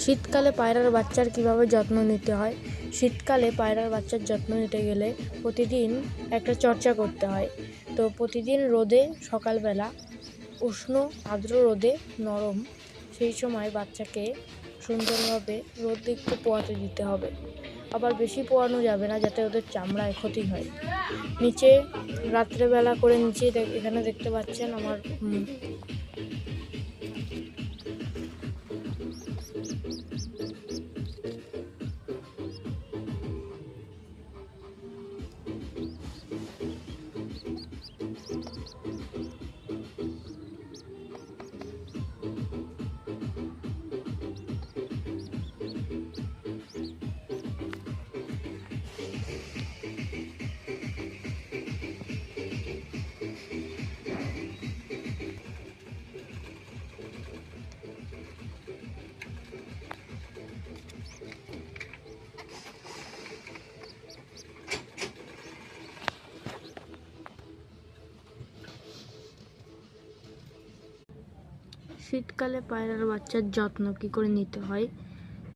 শীতকালে পায়রার বাচ্চার কিভাবে যত্ন নিতে হয়। শীতকালে পায়রার বাচ্চার যত্ন নিতে গেলে প্রতিদিন একটা চর্চা করতে হয়। তো প্রতিদিন রোদে সকালবেলা উষ্ণ আর্দ্র রোদে নরম সেই সময় বাচ্চাকে সুন্দরভাবে রোদে একটু পোয়াতে দিতে হবে। আবার বেশি পোয়ানো যাবে না, যাতে ওদের চামড়ায় ক্ষতি হয়। নিচে রাত্রেবেলা করে নিচে এখানে দেখতে পাচ্ছেন আমার শীতকালে পায়রার বাচ্চার যত্ন কী করে নিতে হয়